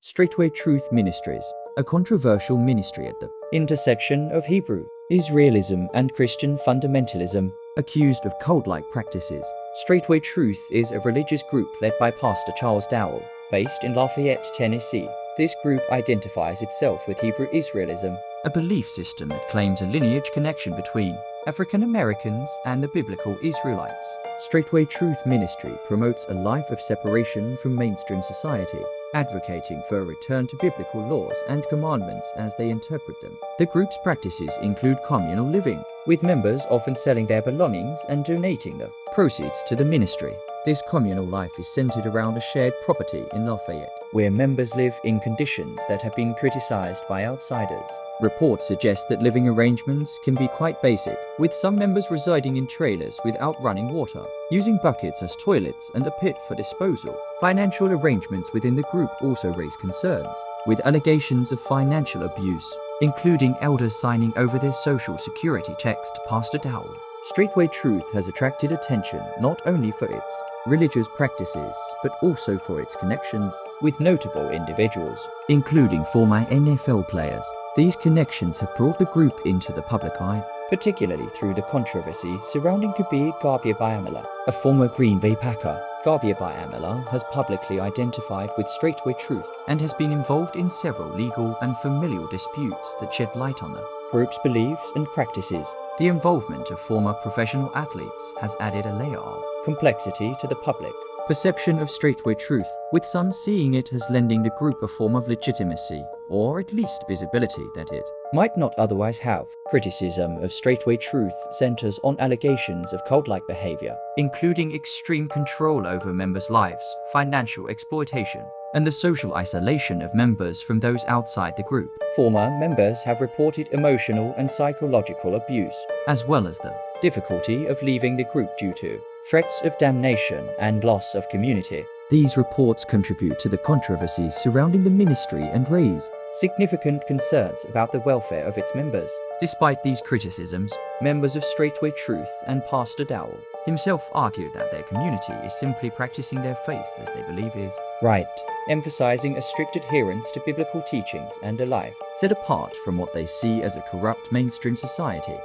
Straitway Truth Ministries, a controversial ministry at the intersection of Hebrew Israelism and Christian fundamentalism, accused of cult-like practices. Straitway Truth is a religious group led by Pastor Charles Dowell, based in Lafayette, Tennessee. This group identifies itself with Hebrew Israelism, a belief system that claims a lineage connection between African Americans and the biblical Israelites. Straitway Truth Ministry promotes a life of separation from mainstream society, advocating for a return to biblical laws and commandments as they interpret them. The group's practices include communal living, with members often selling their belongings and donating the proceeds to the ministry. This communal life is centered around a shared property in Lafayette, where members live in conditions that have been criticized by outsiders. Reports suggest that living arrangements can be quite basic, with some members residing in trailers without running water, using buckets as toilets and a pit for disposal. Financial arrangements within the group also raise concerns, with allegations of financial abuse, including elders signing over their social security checks to Pastor Dowell. Straitway Truth has attracted attention not only for its religious practices, but also for its connections with notable individuals, including former NFL players. These connections have brought the group into the public eye, particularly through the controversy surrounding Kabeer Gbaja-Biamila, a former Green Bay Packer. Kabeer-Biamila has publicly identified with Straitway Truth and has been involved in several legal and familial disputes that shed light on the group's beliefs and practices. The involvement of former professional athletes has added a layer of complexity to the public perception of Straitway Truth, with some seeing it as lending the group a form of legitimacy, or at least visibility that it might not otherwise have. Criticism of Straitway Truth centers on allegations of cult-like behavior, including extreme control over members' lives, financial exploitation, and the social isolation of members from those outside the group. Former members have reported emotional and psychological abuse, as well as the difficulty of leaving the group due to threats of damnation and loss of community. These reports contribute to the controversies surrounding the ministry and raise significant concerns about the welfare of its members. Despite these criticisms, members of Straitway Truth and Pastor Dowell himself argue that their community is simply practicing their faith as they believe is right, emphasizing a strict adherence to biblical teachings and a life set apart from what they see as a corrupt mainstream society.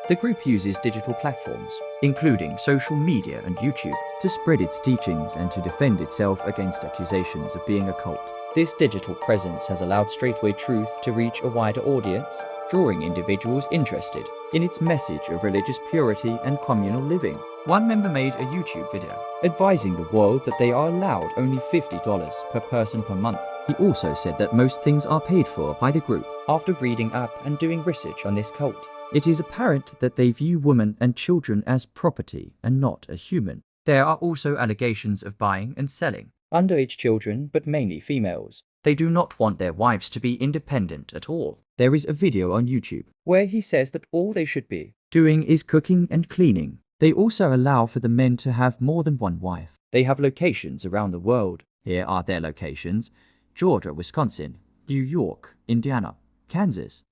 The group uses digital platforms, including social media and YouTube, to spread its teachings and to defend itself against accusations of being a cult. This digital presence has allowed Straitway Truth to reach a wider audience, drawing individuals interested in its message of religious purity and communal living. One member made a YouTube video advising the world that they are allowed only $50 per person per month. He also said that most things are paid for by the group. After reading up and doing research on this cult, it is apparent that they view women and children as property and not a human. There are also allegations of buying and selling underage children, but mainly females. They do not want their wives to be independent at all. There is a video on YouTube where he says that all they should be doing is cooking and cleaning. They also allow for the men to have more than one wife. They have locations around the world. Here are their locations: Georgia, Wisconsin, New York, Indiana, Kansas,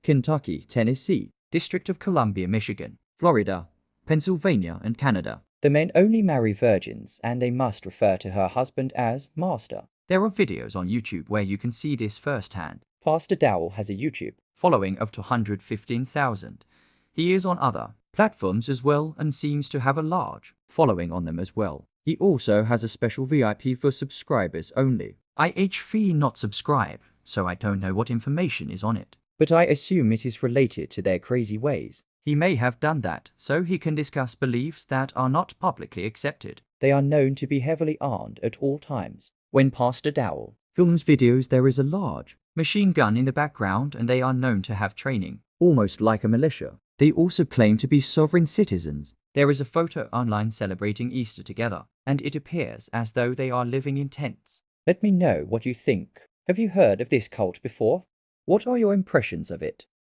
Kentucky, Tennessee, District of Columbia, Michigan, Florida, Pennsylvania, and Canada. The men only marry virgins, and they must refer to her husband as master. There are videos on YouTube where you can see this firsthand. Pastor Dowell has a YouTube following of 215,000. He is on other platforms as well and seems to have a large following on them as well. He also has a special VIP for subscribers only. fee not subscribe, so I don't know what information is on it, but I assume it is related to their crazy ways. He may have done that so he can discuss beliefs that are not publicly accepted. They are known to be heavily armed at all times. When Pastor Dowell films videos, there is a large machine gun in the background, and they are known to have training, almost like a militia. They also claim to be sovereign citizens. There is a photo online celebrating Easter together, and it appears as though they are living in tents. Let me know what you think. Have you heard of this cult before? What are your impressions of it?